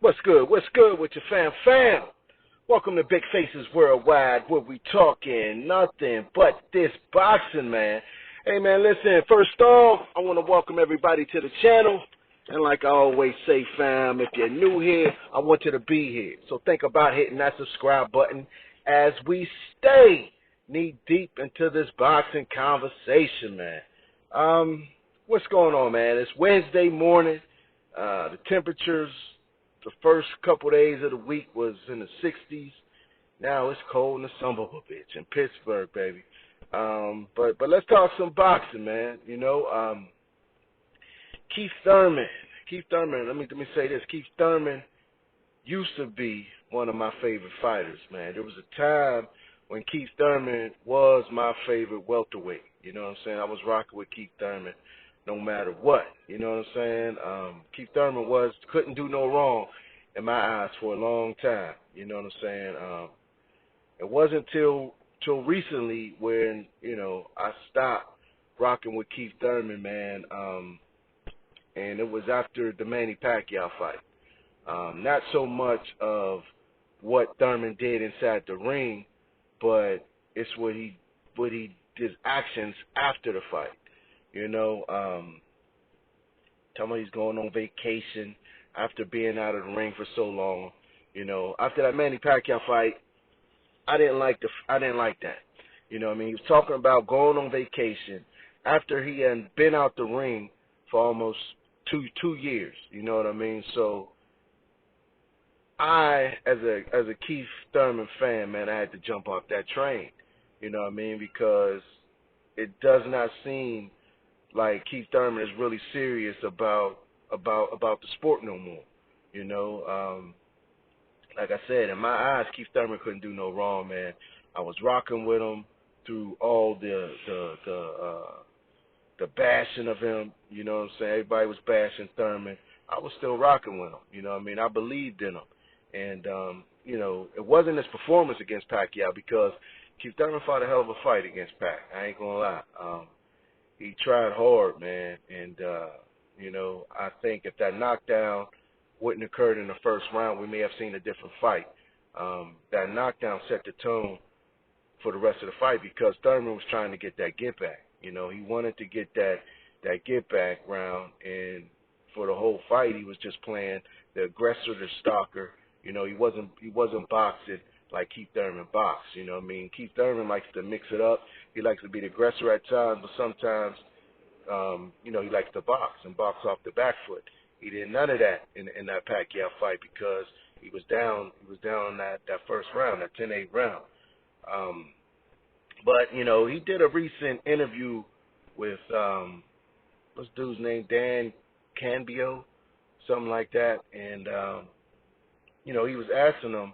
What's good? What's good with your fam? Welcome to Big Faces Worldwide, where we talking nothing but this boxing, man. Hey, man, listen, first off, I want to welcome everybody to the channel. And like I always say, fam, if you're new here, I want you to be here. So think about hitting that subscribe button as we stay knee-deep into this boxing conversation, man. What's going on, man? It's Wednesday morning. The temperatures the first couple days of the week was in the 60s. Now it's cold in the son of a bitch in Pittsburgh, baby. But let's talk some boxing, man. You know, Keith Thurman. Let me say this. Keith Thurman used to be one of my favorite fighters, man. There was a time when Keith Thurman was my favorite welterweight. You know what I'm saying? I was rocking with Keith Thurman no matter what. You know what I'm saying? Keith Thurman couldn't do no wrong in my eyes for a long time. You know what I'm saying? It wasn't till recently when, you know, I stopped rocking with Keith Thurman, man. And it was after the Manny Pacquiao fight. Not so much of what Thurman did inside the ring, but it's what his actions after the fight. You know, talking about he's going on vacation after being out of the ring for so long. You know, after that Manny Pacquiao fight, I didn't like that. You know what I mean? He was talking about going on vacation after he had been out the ring for almost two years. You know what I mean? So I, as a Keith Thurman fan, man, I had to jump off that train. You know what I mean? Because it does not seem like Keith Thurman is really serious about the sport no more. You know, like I said, in my eyes, Keith Thurman couldn't do no wrong, man. I was rocking with him through all the bashing of him. You know what I'm saying? Everybody was bashing Thurman. I was still rocking with him. You know what I mean? I believed in him. And, you know, it wasn't his performance against Pacquiao, because Keith Thurman fought a hell of a fight against Pac. I ain't going to lie. He tried hard, man, and, you know, I think if that knockdown wouldn't occurred in the first round, we may have seen a different fight. That knockdown set the tone for the rest of the fight, because Thurman was trying to get that get back. You know, he wanted to get that get back round, and for the whole fight, he was just playing the aggressor, the stalker. You know, he wasn't boxing like Keith Thurman boxed. You know what I mean? Keith Thurman likes to mix it up. He likes to be the aggressor at times, but sometimes, you know, he likes to box and box off the back foot. He did none of that in that Pacquiao fight, because he was down in that first round, that 10-8 round. But, you know, he did a recent interview with, what's the dude's name, Dan Canbio, something like that, and, you know, he was asking him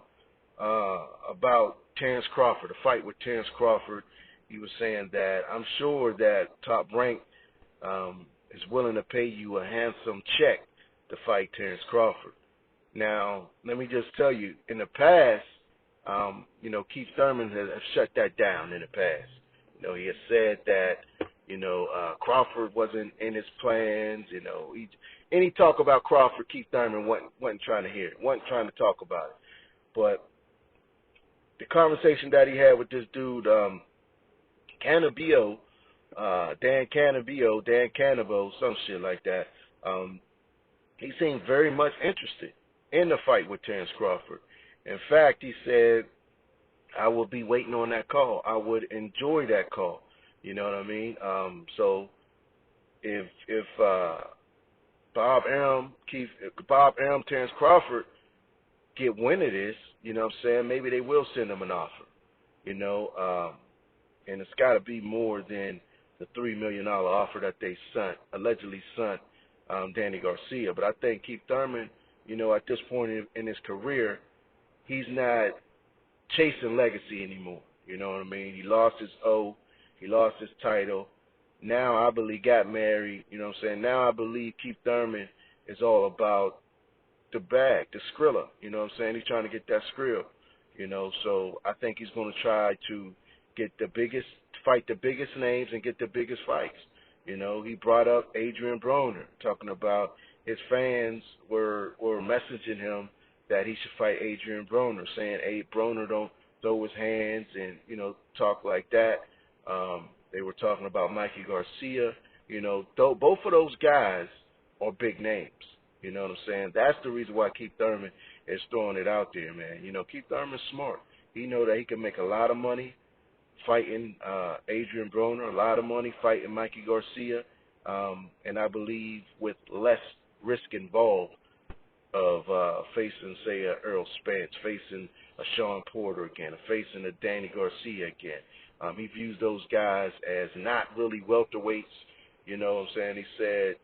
about Terence Crawford, a fight with Terence Crawford. He was saying that, I'm sure that Top Rank is willing to pay you a handsome check to fight Terence Crawford. Now, let me just tell you, in the past, you know, Keith Thurman has shut that down in the past. You know, he has said that, you know, Crawford wasn't in his plans. You know, any talk about Crawford, Keith Thurman wasn't trying to hear it, wasn't trying to talk about it. But the conversation that he had with this dude, Canabio, Dan Canabo, some shit like that, he seemed very much interested in the fight with Terence Crawford. In fact, he said, I will be waiting on that call. I would enjoy that call. You know what I mean? So if Bob Arum, Terence Crawford get wind of this, you know what I'm saying, maybe they will send him an offer. You know, and it's got to be more than the $3 million offer that they allegedly sent Danny Garcia. But I think Keith Thurman, you know, at this point in his career, he's not chasing legacy anymore. You know what I mean? He lost his O. He lost his title. Now I believe he got married. You know what I'm saying? Now I believe Keith Thurman is all about the bag, the Skrilla. You know what I'm saying? He's trying to get that Skrill. You know, so I think he's going to try to fight the biggest names and get the biggest fights. You know, he brought up Adrian Broner, talking about his fans were messaging him that he should fight Adrian Broner, saying Broner don't throw his hands and, talk like that. They were talking about Mikey Garcia. Both of those guys are big names. You know what I'm saying? That's the reason why Keith Thurman is throwing it out there, man. Keith Thurman's smart. He know that he can make a lot of money fighting Adrian Broner, a lot of money fighting Mikey Garcia, and I believe with less risk involved of facing, say, a Earl Spence, facing a Sean Porter again, or facing a Danny Garcia again. He views those guys as not really welterweights. You know what I'm saying? He said,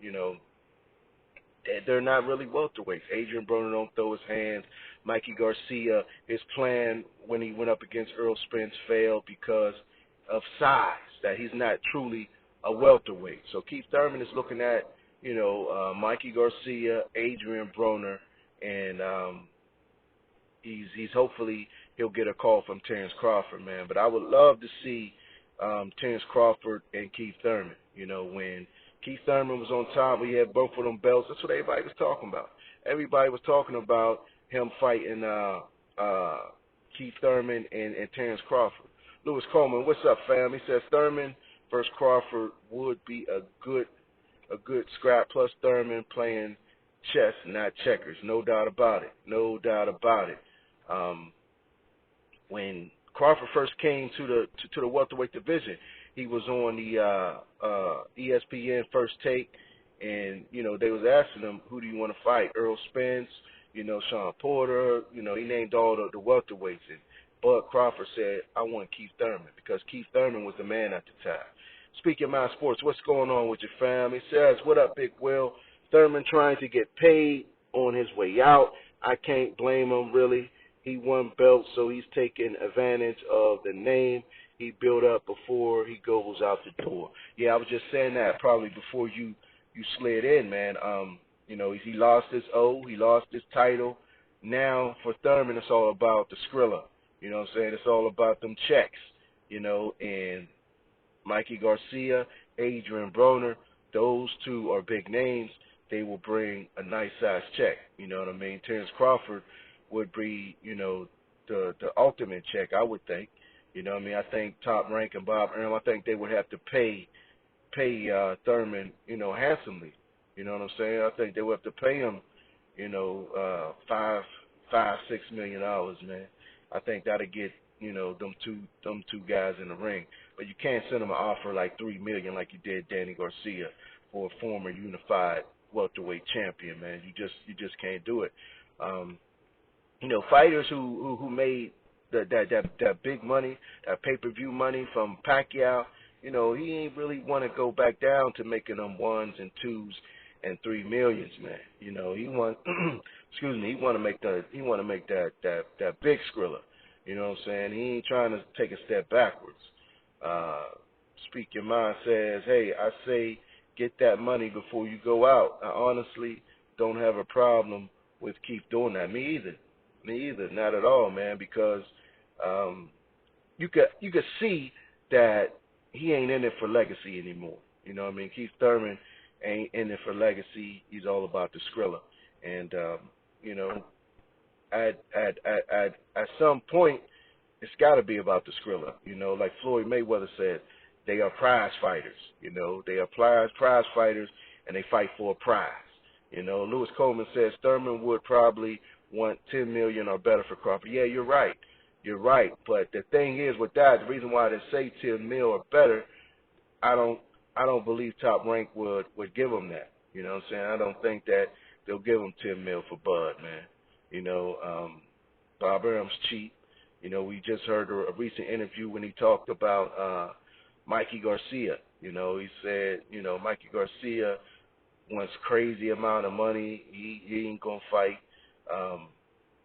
they're not really welterweights. Adrian Broner don't throw his hands. Mikey Garcia, his plan when he went up against Earl Spence failed because of size, that he's not truly a welterweight. So Keith Thurman is looking at, Mikey Garcia, Adrian Broner, and he's hopefully he'll get a call from Terence Crawford, man. But I would love to see Terence Crawford and Keith Thurman. When Keith Thurman was on top, we had both of them belts. That's what everybody was talking about. Everybody was talking about him fighting Keith Thurman and Terence Crawford. Lewis Coleman, what's up, fam? He says Thurman versus Crawford would be a good scrap, plus Thurman playing chess, not checkers. No doubt about it. No doubt about it. When Crawford first came to the welterweight division, he was on the ESPN First Take, and they was asking him, who do you want to fight? Earl Spence, Sean Porter, he named all the welterweights, and Bud Crawford said, I want Keith Thurman, because Keith Thurman was the man at the time. Speaking of my sports, what's going on with your fam? He says, what up, Big Will? Thurman trying to get paid on his way out. I can't blame him, really. He won belts, so he's taking advantage of the name he built up before he goes out the door. Yeah, I was just saying that probably before you slid in, man. He lost his he lost his title. Now for Thurman, it's all about the Skrilla. You know what I'm saying? It's all about them checks, and Mikey Garcia, Adrian Broner, those two are big names. They will bring a nice size check. You know what I mean? Terence Crawford would be, the ultimate check, I would think. You know what I mean? I think Top Rank and Bob Arum, I think they would have to pay Thurman, handsomely. You know what I'm saying? I think they would have to pay him, $5-6 million, man. I think that'll get, them two guys in the ring. But you can't send them an offer like $3 million like you did Danny Garcia for a former unified welterweight champion, man. You just can't do it. Fighters who made that big money, that pay-per-view money from Pacquiao, he ain't really want to go back down to making them 1s and 2s and 3 millions, man. He want he want to make that big Skrilla. You know what I'm saying? He ain't trying to take a step backwards. Speak Your Mind says, hey, I say get that money before you go out. I honestly don't have a problem with Keith doing that. Me either, not at all, man, because you could see that he ain't in it for legacy anymore. You know what I mean? Keith Thurman ain't in it for legacy. He's all about the Skrilla. And at some point, it's got to be about the Skrilla. Like Floyd Mayweather said, they are prize fighters. They are prize fighters, and they fight for a prize. Lewis Coleman says Thurman would probably want $10 million or better for Crawford. Yeah, you're right. You're right. But the thing is with that, the reason why they say $10 million or better, I don't believe Top Rank would give him that. You know what I'm saying? I don't think that they'll give him $10 million for Bud, man. Bob Arum's cheap. We just heard a recent interview when he talked about Mikey Garcia. He said, Mikey Garcia wants crazy amount of money. He ain't gonna fight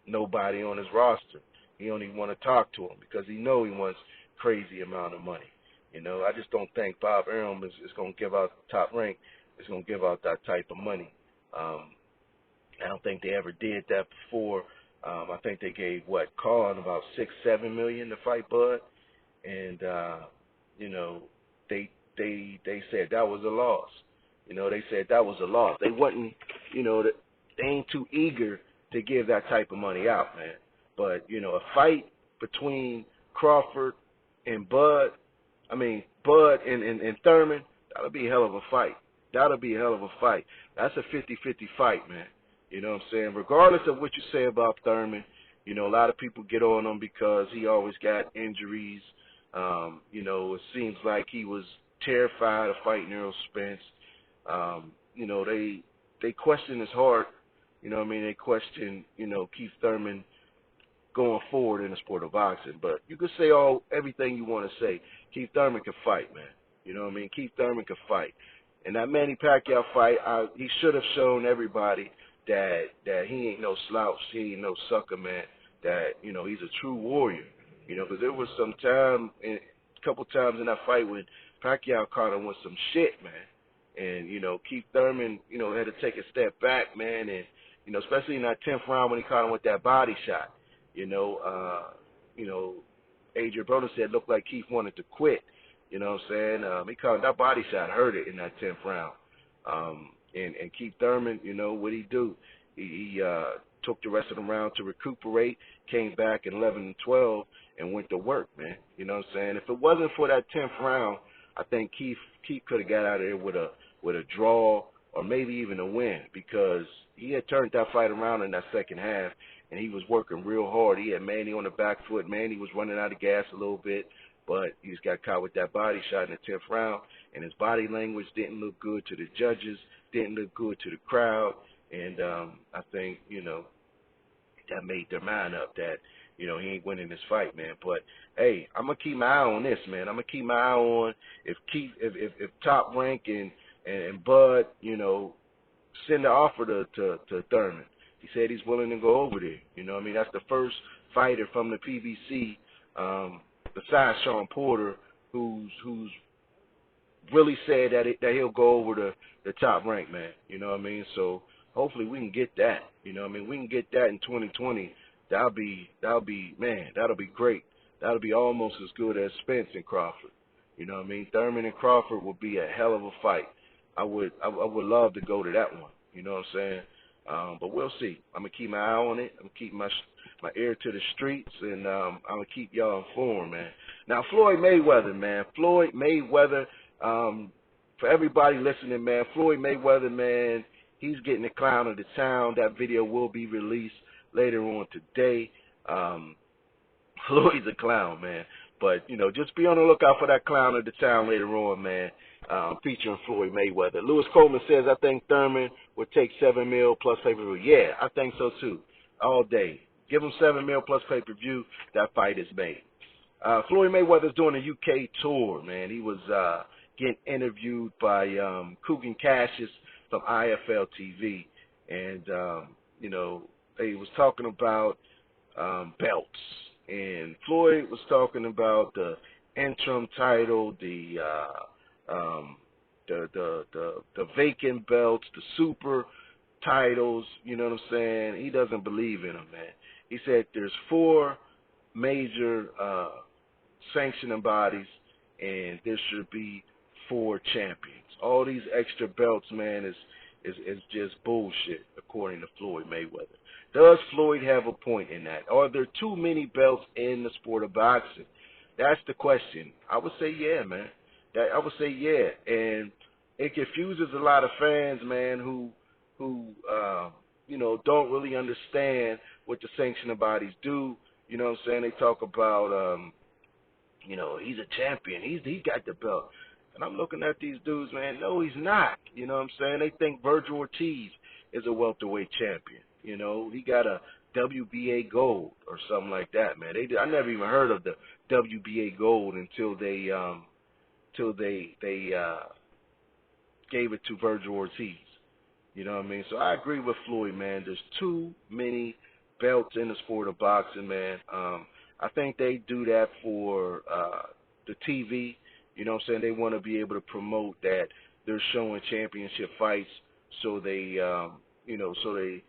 nobody on his roster. He don't even want to talk to him because he wants crazy amount of money. I just don't think Bob Arum is gonna give out Top Rank. Is gonna give out that type of money. I don't think they ever did that before. I think they gave Khan about $6-7 million to fight Bud, and they said that was a loss. They said that was a loss. They wasn't, they ain't too eager to give that type of money out, man. But, you know, a fight between Crawford and Bud and Thurman, that'll be a hell of a fight. That'll be a hell of a fight. That's a 50-50 fight, man. You know what I'm saying? Regardless of what you say about Thurman, you know, a lot of people get on him because he always got injuries. You know, it seems like he was terrified of fighting Errol Spence. You know, they question his heart. You know what I mean? They question, you know, Keith Thurman going forward in the sport of boxing. But you could say everything you want to say. Keith Thurman can fight, man. You know what I mean? Keith Thurman can fight. And that Manny Pacquiao fight, he should have shown everybody that he ain't no slouch, he ain't no sucker, man. That, you know, he's a true warrior. You know, because there was a couple times in that fight when Pacquiao caught him with some shit, man. And, you know, Keith Thurman, you know, had to take a step back, man. And, you know, especially in that 10th round when he caught him with that body shot. You know, Adrian Broner said it looked like Keith wanted to quit. You know what I'm saying? He caught that body shot, hurt it in that 10th round. And Keith Thurman, you know, what'd he do? He took the rest of the round to recuperate, came back in 11-12, and went to work, man. You know what I'm saying? If it wasn't for that 10th round, I think Keith could have got out of there with a draw or maybe even a win, because he had turned that fight around in that second half, and he was working real hard. He had Manny on the back foot. Manny was running out of gas a little bit, but he just got caught with that body shot in the 10th round, and his body language didn't look good to the judges, didn't look good to the crowd, and I think, you know, that made their mind up that, you know, he ain't winning this fight, man. But, hey, I'm going to keep my eye on this, man. I'm going to keep my eye on if Top Rank and Bud, you know, send the offer to Thurman. He said he's willing to go over there. You know what I mean? That's the first fighter from the PBC, besides Sean Porter, who's really said that he'll go over the Top Rank, man. You know what I mean? So hopefully we can get that. You know what I mean? We can get that in 2020. That'll be great. That'll be almost as good as Spence and Crawford. You know what I mean? Thurman and Crawford will be a hell of a fight. I would love to go to that one. You know what I'm saying? But we'll see. I'm gonna keep my eye on it. I'm gonna keep my ear to the streets, and I'm gonna keep y'all informed, man. Now, Floyd Mayweather, man. Floyd Mayweather. For everybody listening, man. Floyd Mayweather, man. He's getting the clown of the town. That video will be released later on today. Floyd's a clown, man. But, you know, just be on the lookout for that clown of the town later on, man, featuring Floyd Mayweather. Lewis Coleman says, I think Thurman would take $7 million plus pay-per-view. Yeah, I think so, too. All day. Give him $7 million plus pay-per-view. That fight is made. Floyd Mayweather's doing a UK tour, man. He was getting interviewed by Coogan Cassius from IFL TV. And, you know, he was talking about belts. And Floyd was talking about the interim title, the vacant belts, the super titles, you know what I'm saying? He doesn't believe in them, man. He said there's 4 major sanctioning bodies, and there should be 4 champions. All these extra belts, man, is just bullshit, according to Floyd Mayweather. Does Floyd have a point in that? Are there too many belts in the sport of boxing? That's the question. I would say yeah, man. I would say yeah, and it confuses a lot of fans, man, who you know, don't really understand what the sanctioning bodies do. You know what I'm saying? They talk about you know, he's a champion. He got the belt. And I'm looking at these dudes, man. No, he's not. You know what I'm saying? They think Virgil Ortiz is a welterweight champion. You know, he got a WBA gold or something like that, man. I never even heard of the WBA gold until they gave it to Virgil Ortiz. You know what I mean? So I agree with Floyd, man. There's too many belts in the sport of boxing, man. I think they do that for the TV. You know what I'm saying? They want to be able to promote that they're showing championship fights, so they, you know, so they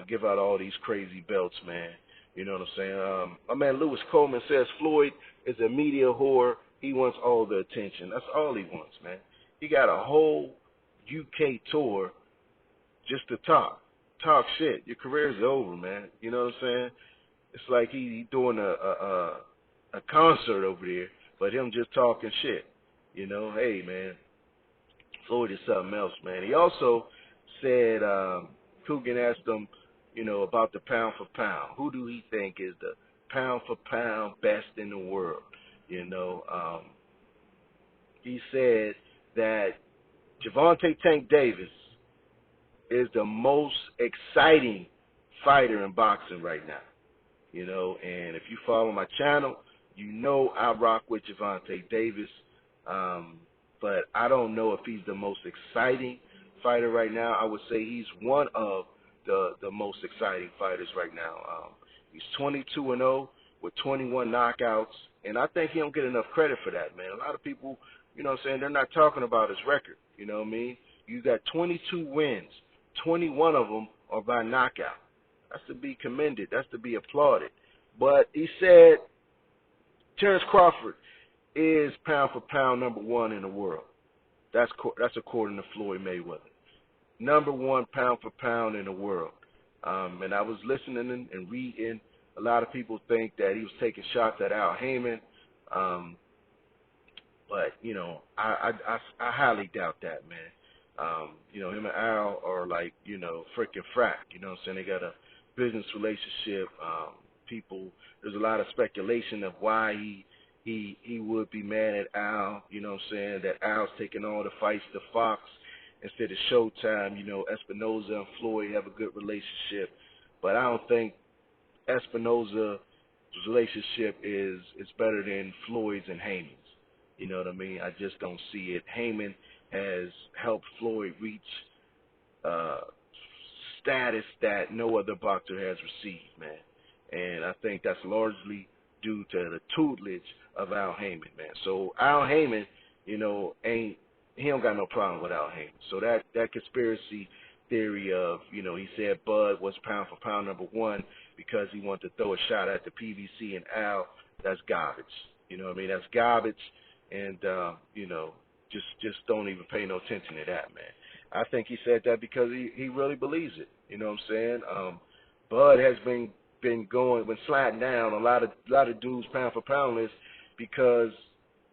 give out all these crazy belts, man. You know what I'm saying? My man Lewis Coleman says Floyd is a media whore. He wants all the attention. That's all he wants, man. He got a whole UK tour just to talk talk shit, your career's over, man. You know what I'm saying? It's like he doing a concert over there, but him just talking shit. You know, hey man, Floyd is something else, man. He also said Coogan asked him, you know, about the pound for pound. Who do he think is the pound for pound best in the world? You know, he said that Gervonta Tank Davis is the most exciting fighter in boxing right now. You know, and if you follow my channel, you know I rock with Gervonta Davis. But I don't know if he's the most exciting fighter right now. I would say he's one of the most exciting fighters right now. He's 22-0 with 21 knockouts, and I think he don't get enough credit for that, man. A lot of people, you know what I'm saying, they're not talking about his record, you know what I mean? You got 22 wins, 21 of them are by knockout. That's to be commended. That's to be applauded. But he said Terence Crawford is pound for pound number one in the world. That's according to Floyd Mayweather. Number one pound for pound in the world. And I was listening and reading. A lot of people think that he was taking shots at Al Heyman. But, you know, I highly doubt that, man. You know, him and Al are like, you know, freaking frack. You know what I'm saying? They got a business relationship. There's a lot of speculation of why he would be mad at Al. You know what I'm saying? That Al's taking all the fights to Fox instead of Showtime. You know, Espinoza and Floyd have a good relationship. But I don't think Espinoza's relationship is better than Floyd's and Heyman's. You know what I mean? I just don't see it. Heyman has helped Floyd reach status that no other boxer has received, man. And I think that's largely due to the tutelage of Al Heyman, man. So Al Heyman, you know, he don't got no problem with Al Heyman. So that conspiracy theory of, you know, he said Bud was pound for pound number one because he wanted to throw a shot at the PBC and Al, that's garbage. You know what I mean? That's garbage. And, you know, just don't even pay no attention to that, man. I think he said that because he really believes it. You know what I'm saying? Bud has been sliding down a lot of dudes pound for pound list because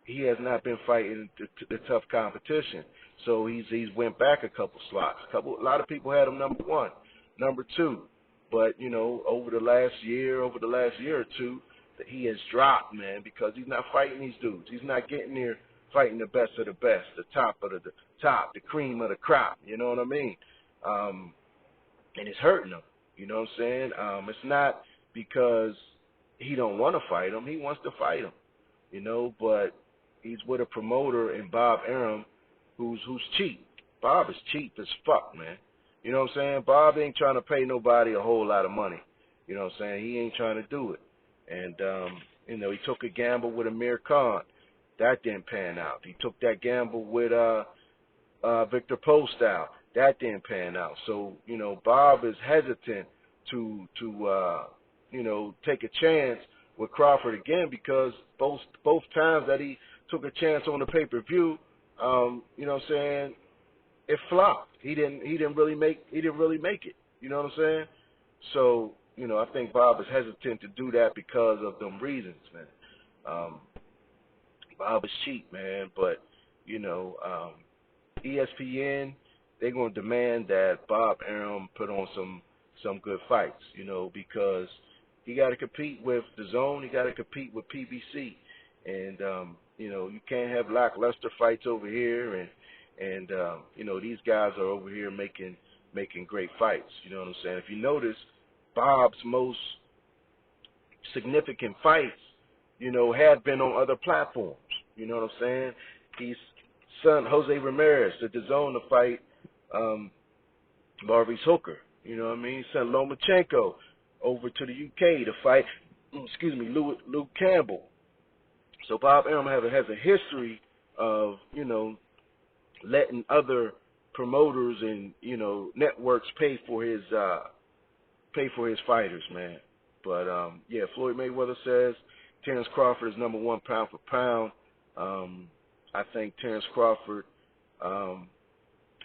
he has not been fighting the tough competition. So he's went back a couple slots. A lot of people had him number one, number two. But, you know, over the last year or two, he has dropped, man, because he's not fighting these dudes. He's not getting there fighting the best of the best, the top of the top, the cream of the crop. You know what I mean? And it's hurting him. You know what I'm saying? It's not because he don't want to fight him. He wants to fight him, you know, but he's with a promoter in Bob Arum who's cheap. Bob is cheap as fuck, man. You know what I'm saying? Bob ain't trying to pay nobody a whole lot of money. You know what I'm saying? He ain't trying to do it. And, you know, he took a gamble with Amir Khan. That didn't pan out. He took that gamble with Victor Postol. That didn't pan out. So, you know, Bob is hesitant to you know, take a chance with Crawford again because both times that he took a chance on the pay-per-view, you know what I'm saying, it flopped. He didn't really make it. You know what I'm saying? So, you know, I think Bob is hesitant to do that because of them reasons, man. Bob is cheap, man, but, you know, ESPN, they're going to demand that Bob Arum put on some good fights, you know, because he got to compete with DAZN, he got to compete with PBC, and you know, you can't have lackluster fights over here, and you know, these guys are over here making great fights. You know what I'm saying? If you notice, Bob's most significant fights, you know, have been on other platforms. You know what I'm saying? He's sent Jose Ramirez to DAZN to fight Maurice Hooker. You know what I mean? Sent Lomachenko over to the UK to fight, Luke Campbell. So Bob Arum has a history of, you know, letting other promoters and, you know, networks pay for his fighters, man. But yeah, Floyd Mayweather says Terence Crawford is number one pound for pound. I think Terence Crawford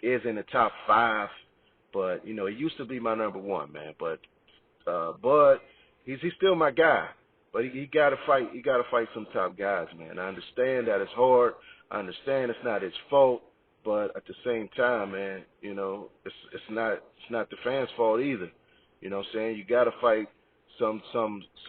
is in the top 5 But you know, he used to be my number one, man. Bud, he's still my guy. But he got to fight. He got to fight some top guys, man. I understand that it's hard. I understand it's not his fault. But at the same time, man, you know, it's not the fans' fault either. You know what I'm saying? You got to fight some.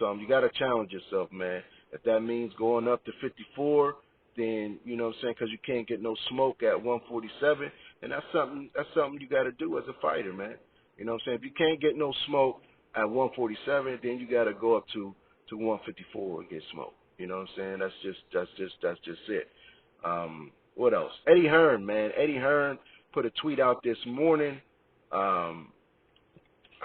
You got to challenge yourself, man. If that means going up to 54, then you know what I'm saying, because you can't get no smoke at 147, and that's something you got to do as a fighter, man. You know what I'm saying? If you can't get no smoke at 147, then you got to go up to 154 and get smoked. You know what I'm saying? That's just it. What else? Eddie Hearn, man. Eddie Hearn put a tweet out this morning. I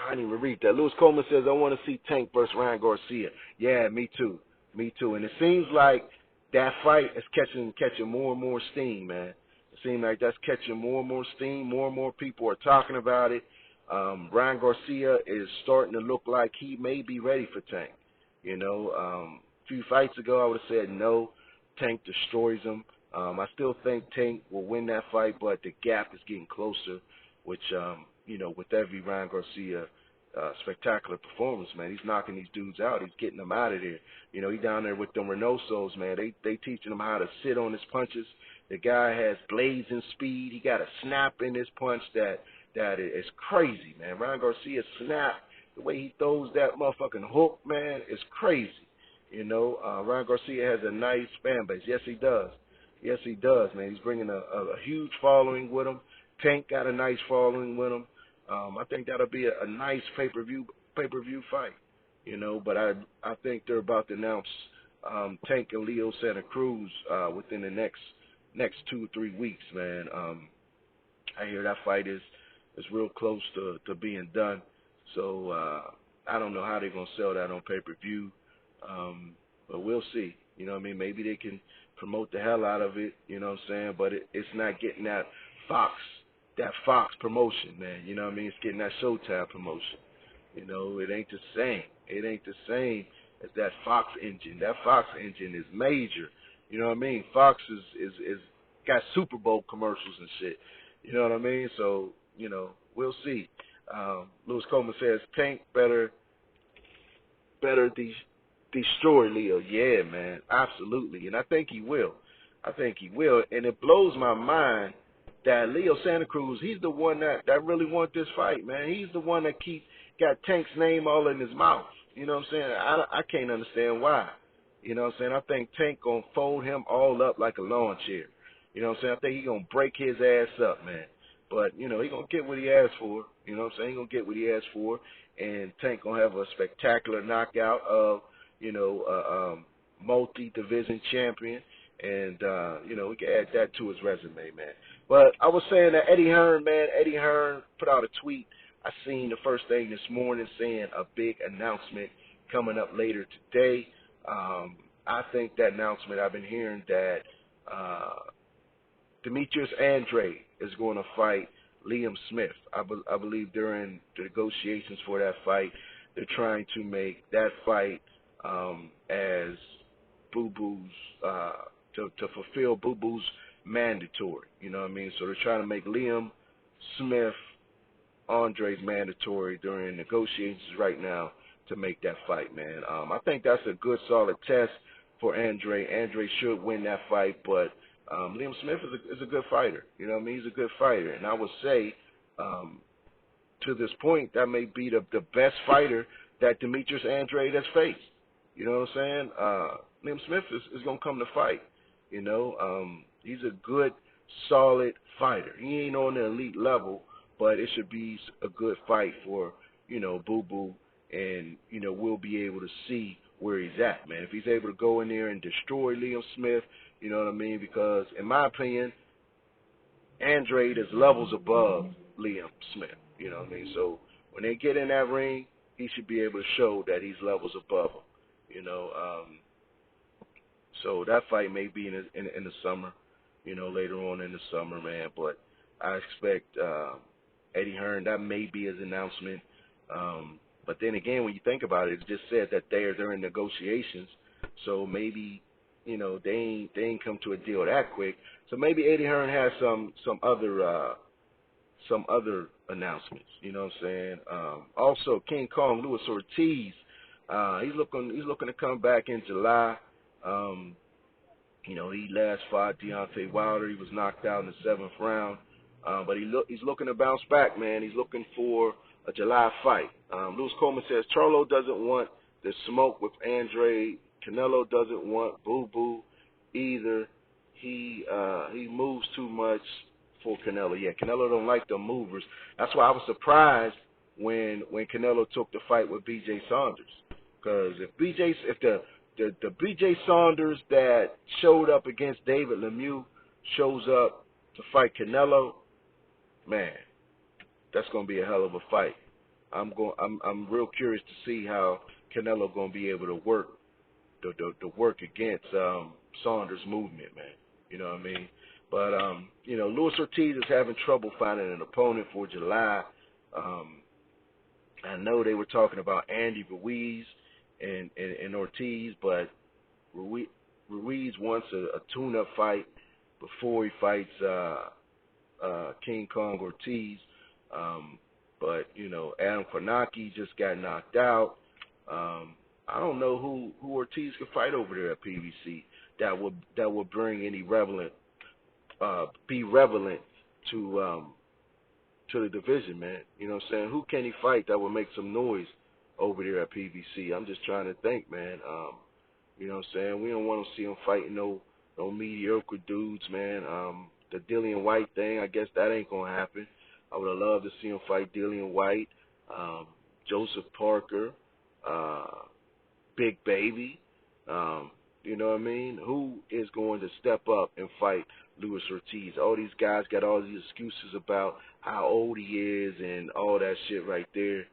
didn't even read that. Lewis Coleman says, I want to see Tank versus Ryan Garcia. Yeah, me too. Me too. And it seems like that fight is catching more and more steam, man. It seems like that's catching more and more steam. More and more people are talking about it. Ryan Garcia is starting to look like he may be ready for Tank. You know, a few fights ago I would have said no. Tank destroys him. I still think Tank will win that fight, but the gap is getting closer, which, you know, with every Ryan Garcia spectacular performance, man, he's knocking these dudes out. He's getting them out of there. You know, he's down there with them Reynosos, man. They teaching him how to sit on his punches. The guy has blazing speed. He got a snap in his punch that is crazy, man. Ryan Garcia's snap, the way he throws that motherfucking hook, man, is crazy. You know, Ryan Garcia has a nice fan base. Yes, he does. Yes, he does, man. He's bringing a huge following with him. Tank got a nice following with him. I think that'll be a nice pay-per-view fight, you know. But I think they're about to announce Tank and Leo Santa Cruz within the next 2 or 3 weeks, man. I hear that fight is real close to being done. So I don't know how they're gonna sell that on pay-per-view, but we'll see. You know what I mean? Maybe they can promote the hell out of it. You know what I'm saying? But it's not getting that Fox promotion, man. You know what I mean? It's getting that Showtime promotion. You know, it ain't the same. It ain't the same as that Fox engine. That Fox engine is major. You know what I mean? Fox is got Super Bowl commercials and shit. You know what I mean? So, you know, we'll see. Lewis Coleman says Tank better destroy Leo. Yeah, man, absolutely. And I think he will. And it blows my mind that Leo Santa Cruz, he's the one that really want this fight, man. He's the one that got Tank's name all in his mouth. You know what I'm saying? I can't understand why. You know what I'm saying? I think Tank gonna fold him all up like a lawn chair. You know what I'm saying? I think he gonna break his ass up, man. But, you know, he gonna get what he asked for. You know what I'm saying? He gonna get what he asked for. And Tank gonna have a spectacular knockout of, you know, multi-division champion. And, you know, we can add that to his resume, man. But I was saying that Eddie Hearn, man, Eddie Hearn put out a tweet. I seen the first thing this morning saying a big announcement coming up later today. I think that announcement, I've been hearing that Demetrius Andrade is going to fight Liam Smith. I believe during the negotiations for that fight, they're trying to make that fight as Boo Boo's to fulfill Boo Boo's mandatory. You know what I mean? So they're trying to make Liam Smith Andre's mandatory during negotiations right now to make that fight, man. I think that's a good solid test for Andre. Andre should win that fight, but Liam Smith is a good fighter. You know what I mean? He's a good fighter. And I would say to this point, that may be the best fighter that Demetrius Andrade has faced. You know what I'm saying? Liam Smith is going to come to fight. You know, he's a good, solid fighter. He ain't on the elite level, but it should be a good fight for, you know, Boo Boo. And, you know, we'll be able to see where he's at, man. If he's able to go in there and destroy Liam Smith, you know what I mean? Because, in my opinion, Andrade is levels above Liam Smith. You know what I mean? So when they get in that ring, he should be able to show that he's levels above him. You know, so that fight may be in the summer, you know, later on in the summer, man. But I expect Eddie Hearn, that may be his announcement. But then again, when you think about it, it just said that they're in negotiations. So maybe, you know, they ain't come to a deal that quick. So maybe Eddie Hearn has some other some other announcements. You know what I'm saying? Also, King Kong Luis Ortiz, he's looking to come back in July. You know, he last fought Deontay Wilder. He was knocked out in the 7th round. But he's looking to bounce back, man. He's looking for a July fight. Lewis Coleman says Charlo doesn't want the smoke with Andre. Canelo doesn't want Boo Boo either. He moves too much for Canelo. Yeah, Canelo don't like the movers. That's why I was surprised when Canelo took the fight with B.J. Saunders. Because if the B.J. Saunders that showed up against David Lemieux shows up to fight Canelo, man, that's gonna be a hell of a fight. I'm real curious to see how Canelo gonna be able to work the work against Saunders' movement, man. You know what I mean? But you know, Luis Ortiz is having trouble finding an opponent for July. I know they were talking about Andy Ruiz and Ortiz, but Ruiz wants a tune-up fight before he fights King Kong Ortiz. But you know, Adam Kornacki just got knocked out. I don't know who Ortiz could fight over there at PBC that would bring any be relevant to the division, man. You know what I'm saying? Who can he fight that would make some noise over there at PBC? I'm just trying to think, man. You know what I'm saying? We don't want to see him fighting no mediocre dudes, man. The Dillian White thing, I guess that ain't gonna happen. I would have loved to see him fight Dillian White, Joseph Parker, Big Baby. You know what I mean? Who is going to step up and fight Luis Ortiz? All these guys got all these excuses about how old he is and all that shit right there.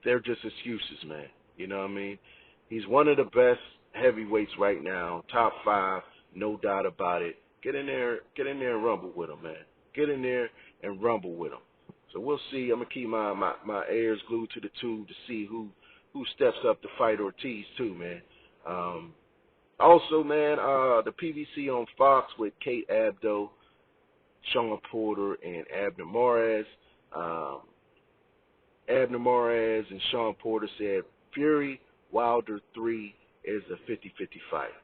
They're just excuses, man. You know what I mean? He's one of the best heavyweights right now, top 5, no doubt about it. Get in there and rumble with him, man. Get in there and rumble with him. So we'll see. I'm gonna keep my ears glued to the tube to see who steps up to fight Ortiz too, man. Also, man, the PVC on Fox with Kate Abdo, Sean Porter, and Abner Mares. Abner Mares and Sean Porter said Fury Wilder 3 is a 50-50 fight,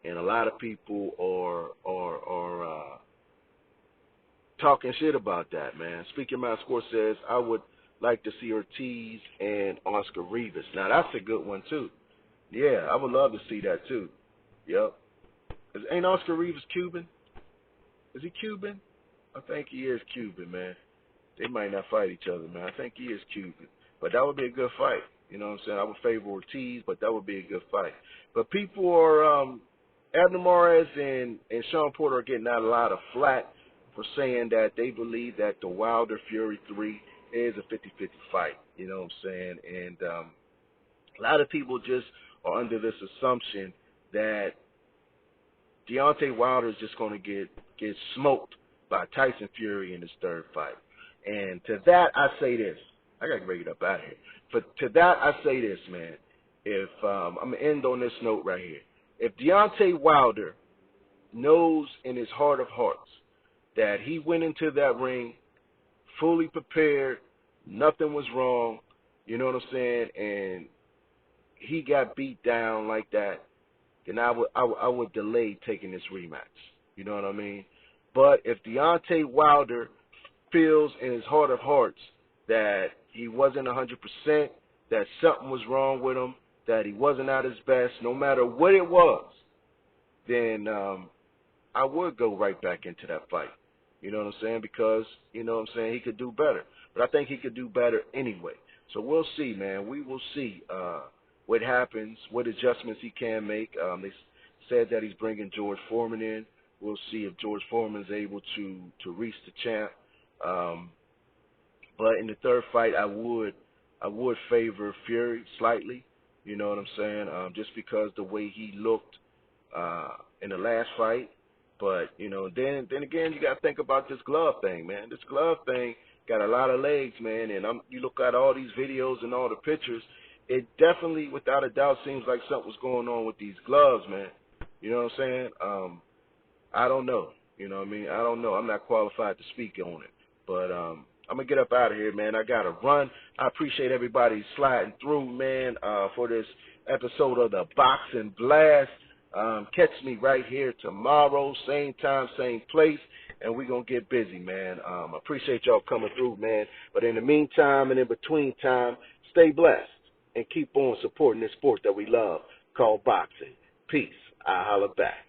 and a lot of people are talking shit about that, man. Speaking My Score says I would like to see Ortiz and Oscar Rivas. Now that's a good one too. Yeah, I would love to see that too. Yep. Ain't Oscar Rivas Cuban? Is he Cuban? I think he is Cuban, man. They might not fight each other, man. I think he is Cuban. But that would be a good fight. You know what I'm saying? I would favor Ortiz, but that would be a good fight. But people are, Abner Mares and Sean Porter are getting out a lot of flack for saying that they believe that the Wilder Fury 3 is a 50-50 fight. You know what I'm saying? And a lot of people just are under this assumption that Deontay Wilder is just going to get smoked by Tyson Fury in his 3rd fight. And to that, I say this. I got to bring it up out of here. But to that, I say this, man. If I'm going to end on this note right here. If Deontay Wilder knows in his heart of hearts that he went into that ring fully prepared, nothing was wrong, you know what I'm saying, and he got beat down like that, then I would delay taking this rematch. You know what I mean? But if Deontay Wilder feels in his heart of hearts that he wasn't 100%, that something was wrong with him, that he wasn't at his best, no matter what it was, then I would go right back into that fight. You know what I'm saying? Because, you know what I'm saying, he could do better. But I think he could do better anyway. So we'll see, man. We will see what happens, what adjustments he can make. They said that he's bringing George Foreman in. We'll see if George Foreman's able to reach the champ. But in the 3rd fight, I would favor Fury slightly. You know what I'm saying? Just because the way he looked in the last fight. But, you know, then again, you got to think about this glove thing, man. This glove thing got a lot of legs, man. And you look at all these videos and all the pictures, it definitely, without a doubt, seems like something's going on with these gloves, man. You know what I'm saying? I don't know. You know what I mean? I don't know. I'm not qualified to speak on it. But I'm going to get up out of here, man. I got to run. I appreciate everybody sliding through, man, for this episode of the Boxing Blast. Catch me right here tomorrow, same time, same place, and we're going to get busy, man. Appreciate y'all coming through, man. But in the meantime and in between time, stay blessed and keep on supporting this sport that we love called boxing. Peace. I holla back.